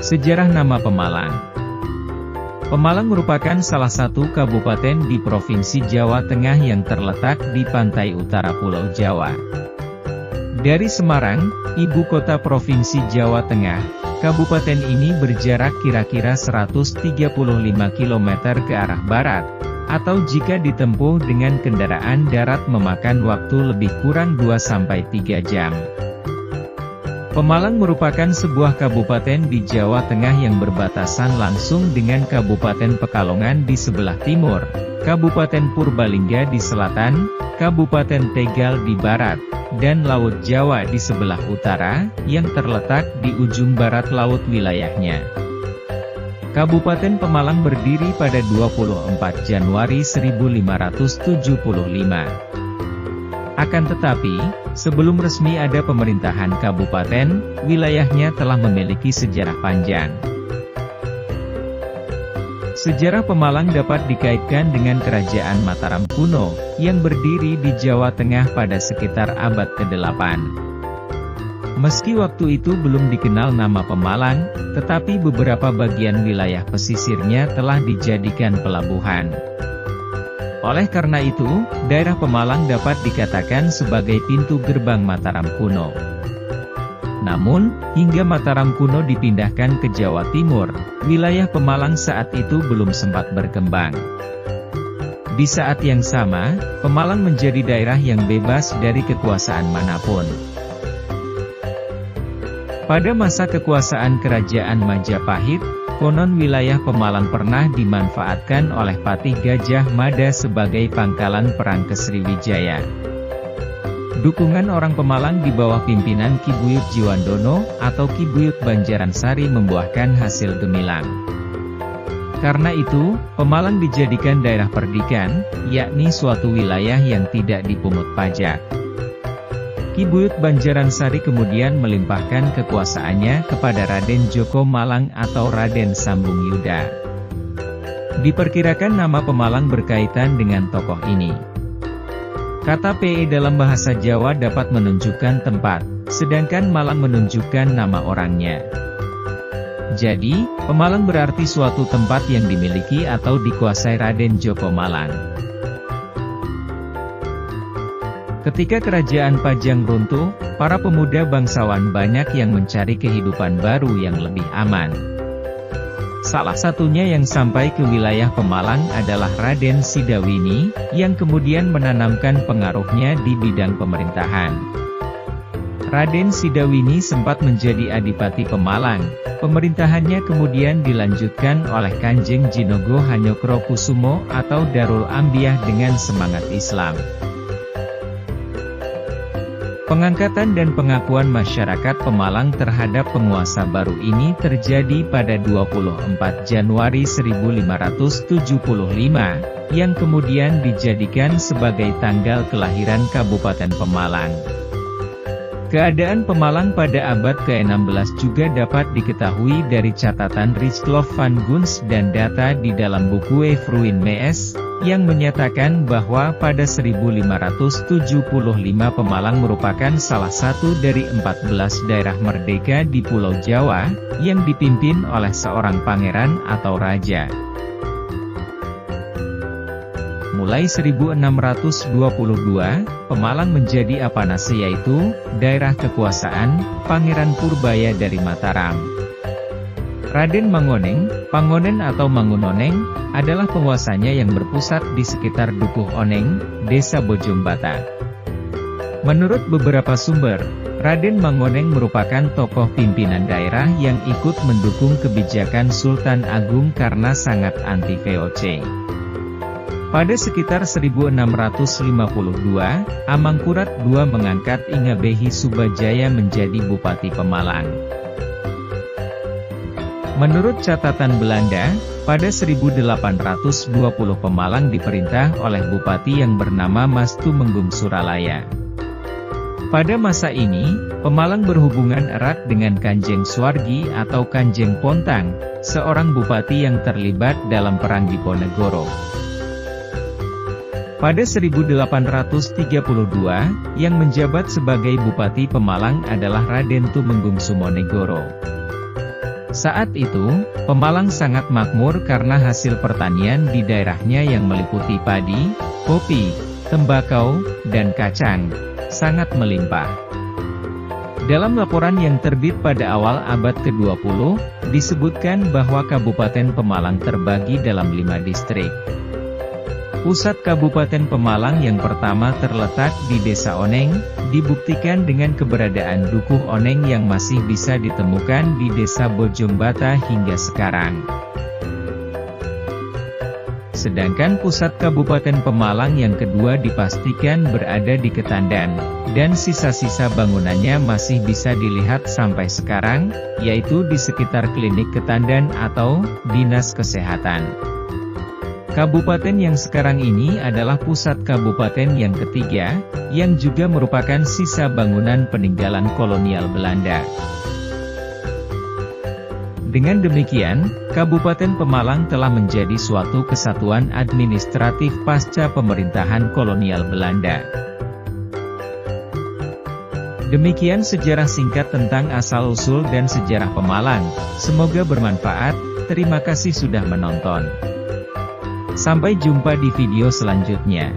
Sejarah nama Pemalang. Pemalang merupakan salah satu kabupaten di Provinsi Jawa Tengah yang terletak di pantai utara Pulau Jawa. Dari Semarang, ibu kota Provinsi Jawa Tengah, kabupaten ini berjarak kira-kira 135 km ke arah barat, atau jika ditempuh dengan kendaraan darat memakan waktu lebih kurang 2-3 jam. Pemalang merupakan sebuah kabupaten di Jawa Tengah yang berbatasan langsung dengan Kabupaten Pekalongan di sebelah timur, Kabupaten Purbalingga di selatan, Kabupaten Tegal di barat, dan Laut Jawa di sebelah utara, yang terletak di ujung barat laut wilayahnya. Kabupaten Pemalang berdiri pada 24 Januari 1575. Akan tetapi, sebelum resmi ada pemerintahan kabupaten, wilayahnya telah memiliki sejarah panjang. Sejarah Pemalang dapat dikaitkan dengan Kerajaan Mataram kuno, yang berdiri di Jawa Tengah pada sekitar abad ke-8. Meski waktu itu belum dikenal nama Pemalang, tetapi beberapa bagian wilayah pesisirnya telah dijadikan pelabuhan. Oleh karena itu, daerah Pemalang dapat dikatakan sebagai pintu gerbang Mataram kuno. Namun, hingga Mataram kuno dipindahkan ke Jawa Timur, wilayah Pemalang saat itu belum sempat berkembang. Di saat yang sama, Pemalang menjadi daerah yang bebas dari kekuasaan manapun. Pada masa kekuasaan Kerajaan Majapahit, konon wilayah Pemalang pernah dimanfaatkan oleh Patih Gajah Mada sebagai pangkalan perang ke Sriwijaya. Dukungan orang Pemalang di bawah pimpinan Ki Buyut Jiwandono atau Ki Buyut Banjaransari membuahkan hasil gemilang. Karena itu, Pemalang dijadikan daerah perdikan, yakni suatu wilayah yang tidak dipungut pajak. Ki Buyut Banjaransari kemudian melimpahkan kekuasaannya kepada Raden Djoko Malang atau Raden Sambung Yuda. Diperkirakan nama Pemalang berkaitan dengan tokoh ini. Kata PE dalam bahasa Jawa dapat menunjukkan tempat, sedangkan Malang menunjukkan nama orangnya. Jadi, Pemalang berarti suatu tempat yang dimiliki atau dikuasai Raden Djoko Malang. Ketika kerajaan Pajang runtuh, para pemuda bangsawan banyak yang mencari kehidupan baru yang lebih aman. Salah satunya yang sampai ke wilayah Pemalang adalah Raden Sidawini, yang kemudian menanamkan pengaruhnya di bidang pemerintahan. Raden Sidawini sempat menjadi Adipati Pemalang. Pemerintahannya kemudian dilanjutkan oleh Kanjeng Jinogo Hanyokrokusumo atau Darul Ambiyah dengan semangat Islam. Pengangkatan dan pengakuan masyarakat Pemalang terhadap penguasa baru ini terjadi pada 24 Januari 1575, yang kemudian dijadikan sebagai tanggal kelahiran Kabupaten Pemalang. Keadaan Pemalang pada abad ke-16 juga dapat diketahui dari catatan Richtlof van Guns dan data di dalam buku Efruin Mees, yang menyatakan bahwa pada 1575 Pemalang merupakan salah satu dari 14 daerah merdeka di Pulau Jawa, yang dipimpin oleh seorang pangeran atau raja. Mulai 1622, Pemalang menjadi Apanase yaitu, daerah kekuasaan, Pangeran Purbaya dari Mataram. Raden Mangoneng, Pangonen atau Mangunoneng, adalah penguasanya yang berpusat di sekitar Dukuh Oneng, Desa Bojombata. Menurut beberapa sumber, Raden Mangoneng merupakan tokoh pimpinan daerah yang ikut mendukung kebijakan Sultan Agung karena sangat anti VOC. Pada sekitar 1652, Amangkurat II mengangkat Ingabehi Subajaya menjadi Bupati Pemalang. Menurut catatan Belanda, pada 1820 Pemalang diperintah oleh bupati yang bernama Mas Tumenggung Suralaya. Pada masa ini, Pemalang berhubungan erat dengan Kanjeng Suwargi atau Kanjeng Pontang, seorang bupati yang terlibat dalam Perang Diponegoro. Pada 1832, yang menjabat sebagai Bupati Pemalang adalah Raden Tumenggung Sumonegoro. Saat itu, Pemalang sangat makmur karena hasil pertanian di daerahnya yang meliputi padi, kopi, tembakau, dan kacang, sangat melimpah. Dalam laporan yang terbit pada awal abad ke-20, disebutkan bahwa Kabupaten Pemalang terbagi dalam 5 distrik. Pusat Kabupaten Pemalang yang pertama terletak di Desa Oneng, dibuktikan dengan keberadaan Dukuh Oneng yang masih bisa ditemukan di Desa Bojongbata hingga sekarang. Sedangkan pusat Kabupaten Pemalang yang kedua dipastikan berada di Ketandan, dan sisa-sisa bangunannya masih bisa dilihat sampai sekarang, yaitu di sekitar Klinik Ketandan atau Dinas Kesehatan. Kabupaten yang sekarang ini adalah pusat kabupaten yang ketiga, yang juga merupakan sisa bangunan peninggalan kolonial Belanda. Dengan demikian, Kabupaten Pemalang telah menjadi suatu kesatuan administratif pasca pemerintahan kolonial Belanda. Demikian sejarah singkat tentang asal-usul dan sejarah Pemalang. Semoga bermanfaat. Terima kasih sudah menonton. Sampai jumpa di video selanjutnya.